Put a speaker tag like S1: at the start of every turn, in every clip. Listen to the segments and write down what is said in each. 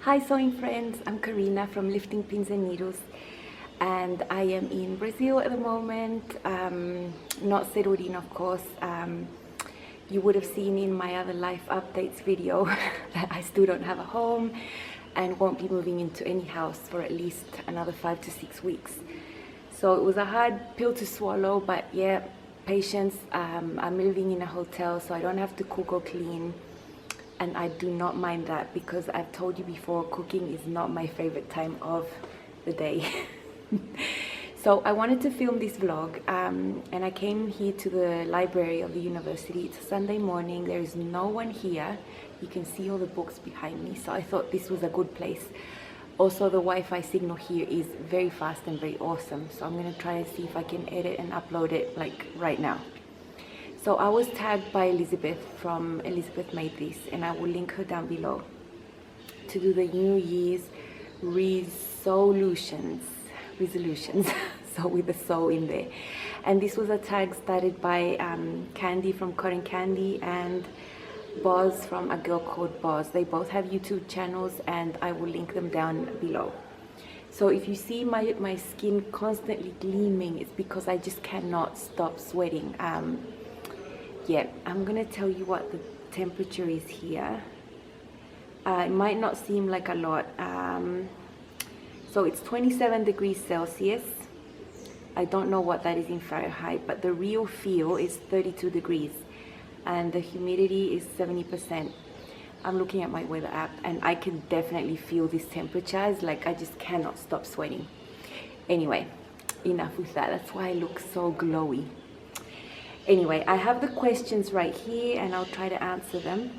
S1: Hi sewing friends, I'm Karina from Lifting Pins and Needles, and I am in Brazil at the moment. Not settled in, of course. You would have seen in my other life updates video that I still don't have a home and won't be moving into any house for at least another 5 to 6 weeks. So it was a hard pill to swallow, but yeah, patience. I'm living in a hotel, so I don't have to cook or clean. And I do not mind that because I've told you before, cooking is not my favorite time of the day. So I wanted to film this vlog and I came here to the library of the university. It's a Sunday morning, there is no one here. You can see all the books behind me, so I thought this was a good place. Also, the Wi-Fi signal here is very fast and very awesome, so I'm going to try and see if I can edit and upload it like right now. So I was tagged by Elizabeth from Elizabeth Made This, and I will link her down below, to do the New Year's resolutions, so with the "so" in there. And this was a tag started by Candy from Cotton Candy and Boz from A Girl Called Boz. They both have YouTube channels and I will link them down below. So if you see my skin constantly gleaming, it's because I just cannot stop sweating. Yeah, I'm gonna tell you what the temperature is here. It might not seem like a lot. So it's 27 degrees Celsius. I don't know what that is in Fahrenheit, but the real feel is 32 degrees and the humidity is 70%. I'm looking at my weather app and I can definitely feel this temperature. It's like I just cannot stop sweating. Anyway, enough with that. That's why I look so glowy. Anyway, I have the questions right here and I'll try to answer them.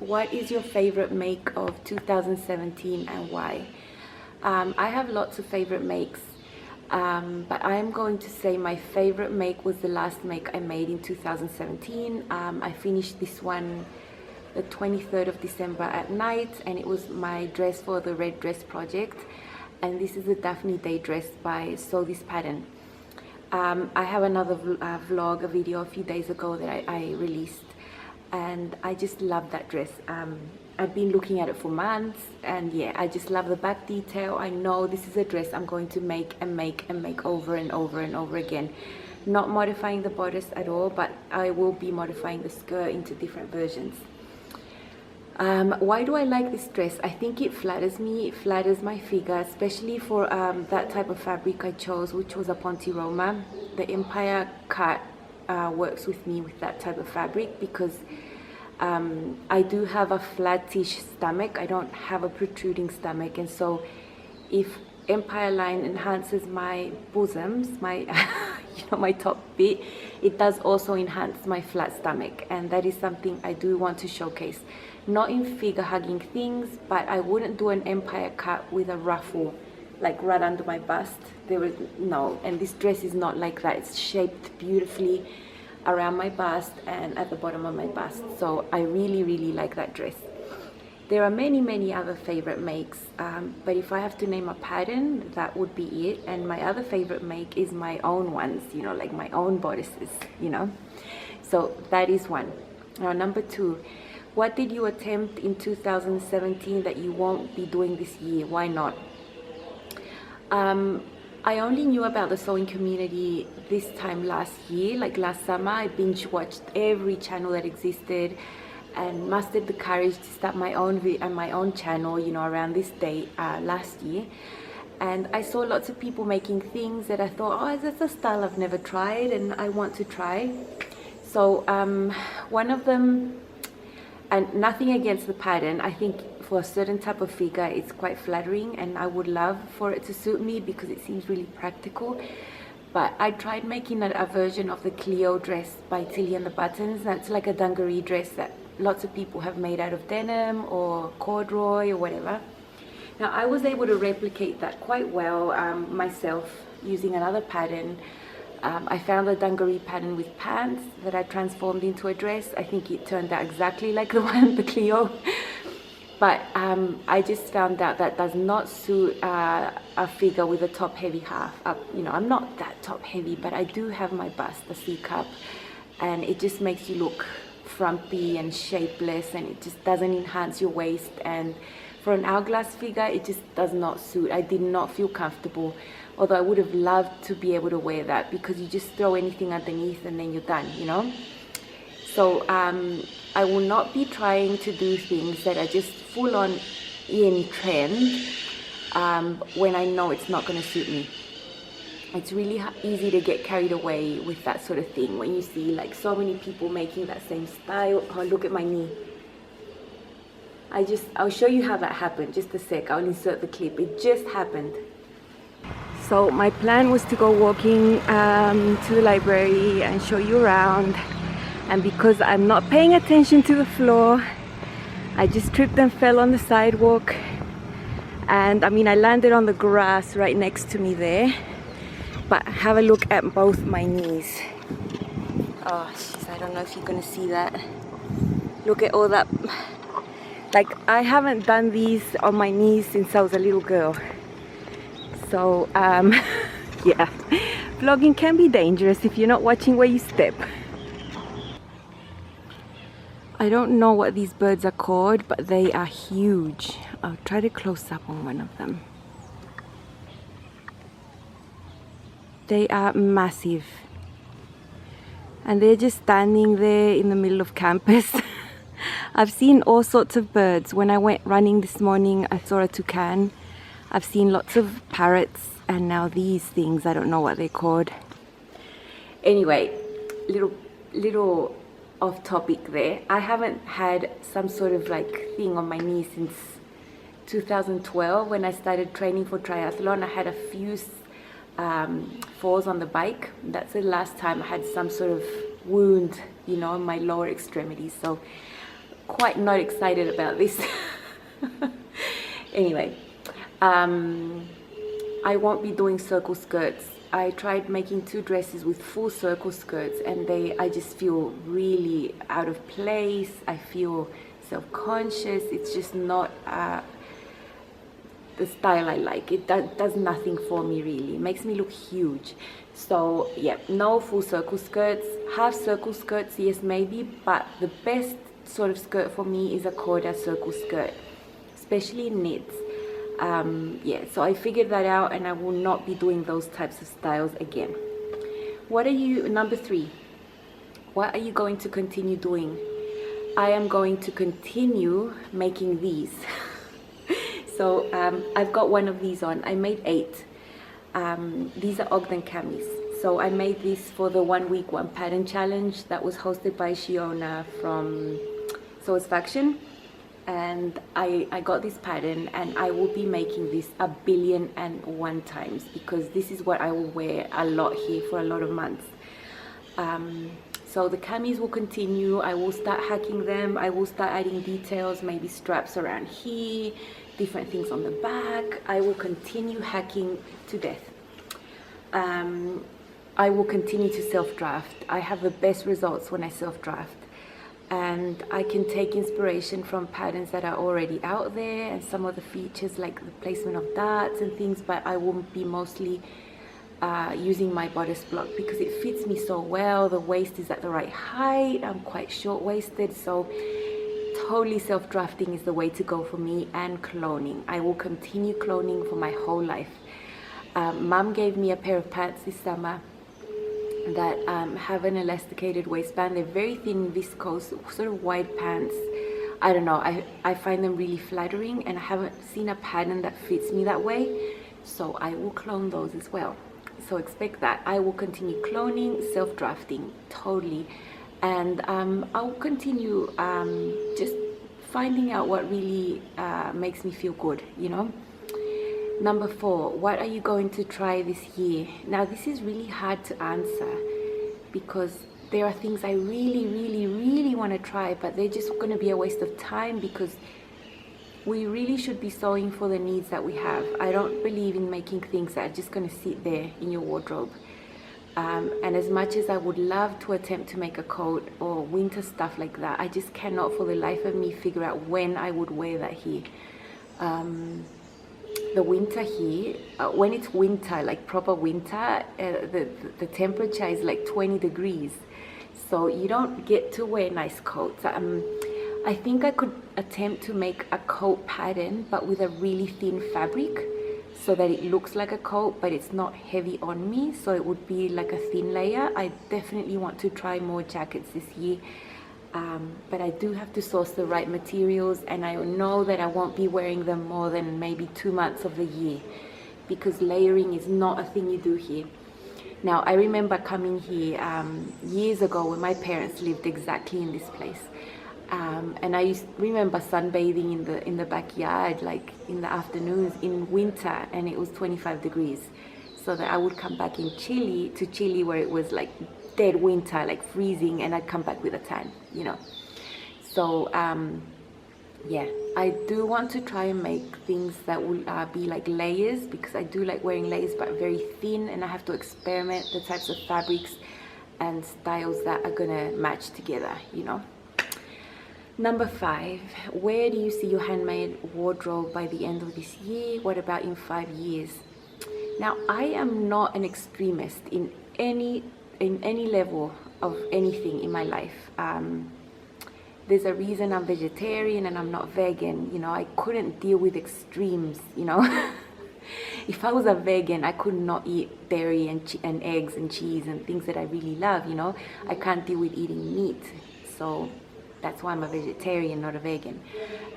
S1: What is your favorite make of 2017 and why? I have lots of favorite makes, but I am going to say my favorite make was the last make I made in 2017. I finished this one the 23rd of December at night, and it was my dress for the Red Dress project. And this is a Daphne Day dress by Sew This Pattern. I have another vlog, a video a few days ago that I released, and I just love that dress. I've been looking at it for months, and yeah, I just love the back detail. I know this is a dress I'm going to make and make and make over and over and over again. Not modifying the bodice at all, but I will be modifying the skirt into different versions. Why do I like this dress? I think it flatters me, it flatters my figure, especially for that type of fabric I chose, which was a Ponte Roma. The Empire cut works with me with that type of fabric because I do have a flattish stomach. I don't have a protruding stomach, and so if Empire line enhances my bosoms, my my top bit, it does also enhance my flat stomach, and that is something I do want to showcase. Not in figure hugging things, but I wouldn't do an Empire cut with a ruffle like right under my bust. There was no, and this dress is not like that. It's shaped beautifully around my bust and at the bottom of my bust, so I really like that dress. There are many other favorite makes, but if I have to name a pattern, that would be it. And my other favorite make is my own ones, like my own bodices, so that is one. Now, number two, what did you attempt in 2017 that you won't be doing this year? Why not? I only knew about the sewing community this time last year, like last summer. I binge watched every channel that existed and mustered the courage to start my own channel, around this date last year. And I saw lots of people making things that I thought, oh, that's a style I've never tried and I want to try. So one of them, and nothing against the pattern, I think for a certain type of figure it's quite flattering and I would love for it to suit me because it seems really practical. But I tried making a version of the Cleo dress by Tilly and the Buttons. That's like a dungaree dress that lots of people have made out of denim or corduroy or whatever. Now I was able to replicate that quite well myself using another pattern. I found a dungaree pattern with pants that I transformed into a dress. I think it turned out exactly like the one, the Cleo. But I just found out that does not suit a figure with a top heavy half up. I'm not that top heavy, but I do have my bust, the C cup, and it just makes you look frumpy and shapeless, and it just doesn't enhance your waist. And for an hourglass figure, it just does not suit. I did not feel comfortable, although I would have loved to be able to wear that, because you just throw anything underneath and then you're done, you know. So I will not be trying to do things that are just full on in trend when I know it's not going to suit me. It's really easy to get carried away with that sort of thing when you see like so many people making that same style. Oh, look at my knee. I'll show you how that happened. Just a sec, I'll insert the clip. It just happened. So my plan was to go walking to the library and show you around, and because I'm not paying attention to the floor, I just tripped and fell on the sidewalk. And I mean, I landed on the grass right next to me there, but have a look at both my knees. Oh jeez, I don't know if you're gonna see that. Look at all that. Like, I haven't done these on my knees since I was a little girl. So yeah, vlogging can be dangerous if you're not watching where you step. I don't know what these birds are called, but they are huge. I'll try to close up on one of them. They are massive. And they're just standing there in the middle of campus. I've seen all sorts of birds. When I went running this morning, I saw a toucan. I've seen lots of parrots, and now these things, I don't know what they're called. Anyway, little off topic there. I haven't had some sort of like thing on my knee since 2012 when I started training for triathlon. I had a few falls on the bike. That's the last time I had some sort of wound, you know, in my lower extremities. So quite not excited about this. Anyway, I won't be doing circle skirts. I tried making 2 dresses with full circle skirts, and I just feel really out of place. I feel self-conscious. It's just not the style I like. It does nothing for me really. It makes me look huge. So yeah, no full circle skirts. Half circle skirts, yes, maybe, but the best sort of skirt for me is a corda circle skirt, especially in knits. Yeah, so I figured that out, and I will not be doing those types of styles again. What are you, number 3, what are you going to continue doing? I am going to continue making these. So I've got one of these on. I made 8. These are Ogden camis. So I made this for the 1 week 1 pattern challenge that was hosted by Shiona from Satisfaction. And I got this pattern, and I will be making this 1,000,000,001 times, because this is what I will wear a lot here for a lot of months. So the camis will continue. I will start hacking them. I will start adding details, maybe straps around here, different things on the back. I will continue hacking to death. I will continue to self-draft. I have the best results when I self-draft. And I can take inspiration from patterns that are already out there and some of the features like the placement of darts and things, but I will be mostly using my bodice block because it fits me so well. The waist is at the right height. I'm quite short-waisted, so totally self-drafting is the way to go for me, and cloning. I will continue cloning for my whole life. Mum gave me a pair of pants this summer that have an elasticated waistband. They're very thin, viscose, sort of wide pants. I don't know, I find them really flattering, and I haven't seen a pattern that fits me that way, so I will clone those as well. So expect that. I will continue cloning, self-drafting, totally, and I'll continue just finding out what really makes me feel good, you know. Number 4, what are you going to try this year? Now this is really hard to answer because there are things I really want to try, but they're just going to be a waste of time because we really should be sewing for the needs that we have. I don't believe in making things that are just going to sit there in your wardrobe. And as much as I would love to attempt to make a coat or winter stuff like that, I just cannot for the life of me figure out when I would wear that here. The winter here, when it's winter, like proper winter, the temperature is like 20 degrees. so you don't get to wear nice coats. I think I could attempt to make a coat pattern, but with a really thin fabric, so that it looks like a coat, but it's not heavy on me, so it would be like a thin layer. I definitely want to try more jackets this year, but I do have to source the right materials, and I know that I won't be wearing them more than maybe 2 months of the year, because layering is not a thing you do here. Now, I remember coming here years ago when my parents lived exactly in this place. And I remember sunbathing in the backyard, like in the afternoons in winter, and it was 25 degrees. So that I would come back to Chile where it was like dead winter, like freezing, and I'd come back with a tan, you know. So yeah, I do want to try and make things that will be like layers, because I do like wearing layers, but very thin, and I have to experiment the types of fabrics and styles that are gonna match together, you know. Number 5, where do you see your handmade wardrobe by the end of this year? What about in 5 years? Now, I am not an extremist in any level of anything in my life. There's a reason I'm vegetarian and I'm not vegan. You know, I couldn't deal with extremes, you know. If I was a vegan, I could not eat dairy and eggs and cheese and things that I really love, you know. I can't deal with eating meat. So that's why I'm a vegetarian, not a vegan.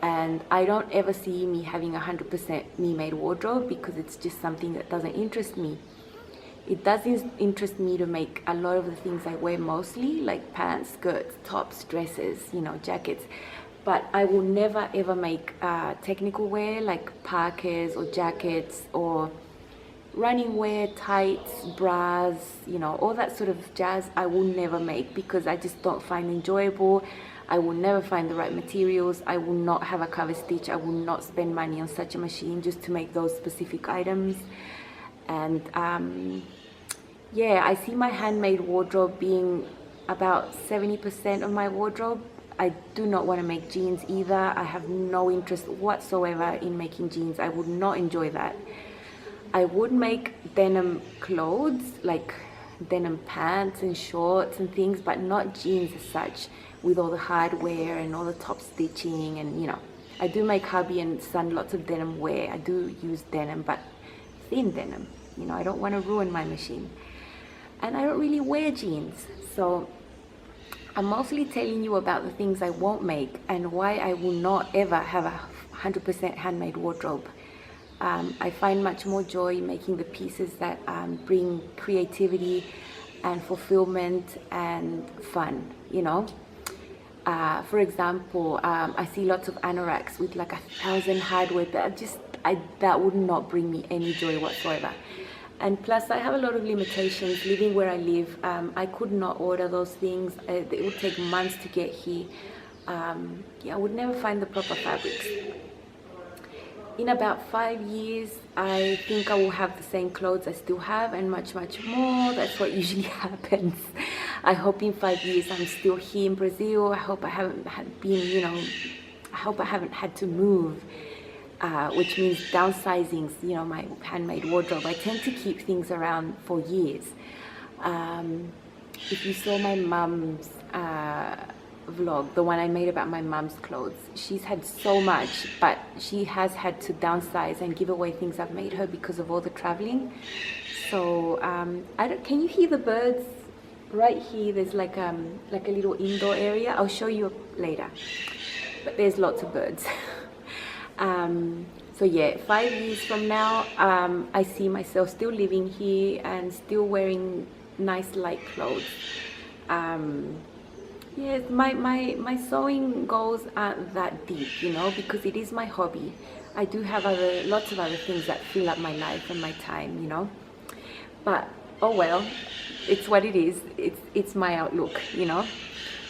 S1: And I don't ever see me having a 100% me-made wardrobe, because it's just something that doesn't interest me. It does interest me to make a lot of the things I wear mostly, like pants, skirts, tops, dresses, you know, jackets. But I will never ever make technical wear like parkas or jackets or running wear, tights, bras, you know, all that sort of jazz. I will never make, because I just don't find enjoyable. I will never find the right materials. I will not have a cover stitch. I will not spend money on such a machine just to make those specific items. And yeah, I see my handmade wardrobe being about 70% of my wardrobe. I do not want to make jeans either. I have no interest whatsoever in making jeans. I would not enjoy that. I would make denim clothes, like denim pants and shorts and things, but not jeans as such, with all the hardware and all the top stitching. And you know, I do make hubby and son lots of denim wear. I do use denim, but thin denim. You know, I don't want to ruin my machine. And I don't really wear jeans. So I'm mostly telling you about the things I won't make and why I will not ever have a 100% handmade wardrobe. I find much more joy making the pieces that bring creativity and fulfillment and fun, you know. For example, I see lots of anoraks with like 1,000 hardware that would not bring me any joy whatsoever. And plus, I have a lot of limitations living where I live. I could not order those things. It would take months to get here. Yeah, I would never find the proper fabrics. In about 5 years, I think I will have the same clothes I still have and much, much more. That's what usually happens. I hope in 5 years I'm still here in Brazil. I hope I haven't I hope I haven't had to move, which means downsizing, you know, my handmade wardrobe. I tend to keep things around for years. If you saw my mum's vlog, the one I made about my mum's clothes, she's had so much, but she has had to downsize and give away things I've made her because of all the traveling. So can you hear the birds? Right here there's like a little indoor area. I'll show you later, but there's lots of birds. So yeah, 5 years from now, I see myself still living here and still wearing nice light clothes. Yes, my sewing goals aren't that deep, you know, because it is my hobby. I do have lots of other things that fill up my life and my time, you know. But oh well, it's what it is. It's my outlook, you know.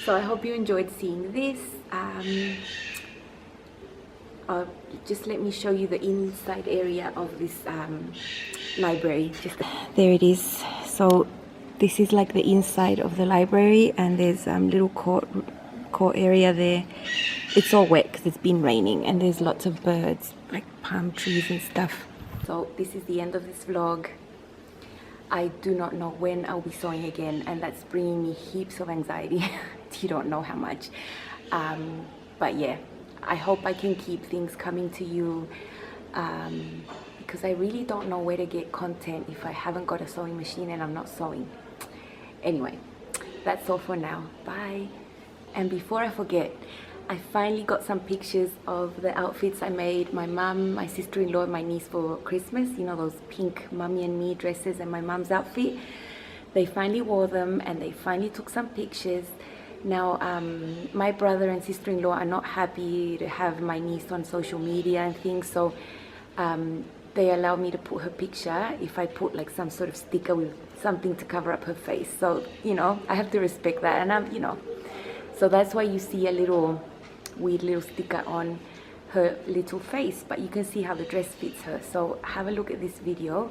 S1: So I hope you enjoyed seeing this. Just let me show you the inside area of this library. There it is. So this is like the inside of the library, and there's little court area there. It's all wet because it's been raining, and there's lots of birds, like palm trees and stuff. So this is the end of this vlog. I do not know when I'll be sewing again, and that's bringing me heaps of anxiety. You don't know how much. But yeah, I hope I can keep things coming to you, because I really don't know where to get content if I haven't got a sewing machine and I'm not sewing. Anyway, that's all for now. Bye. And before I forget, I finally got some pictures of the outfits I made my mum, my sister-in-law, and my niece for Christmas. You know, those pink Mummy and Me dresses and my mum's outfit. They finally wore them and they finally took some pictures. Now, my brother and sister-in-law are not happy to have my niece on social media and things, so they allow me to put her picture if I put like some sort of sticker with something to cover up her face. So, you know, I have to respect that, and so that's why you see a little weird little sticker on her little face, but you can see how the dress fits her. So have a look at this video.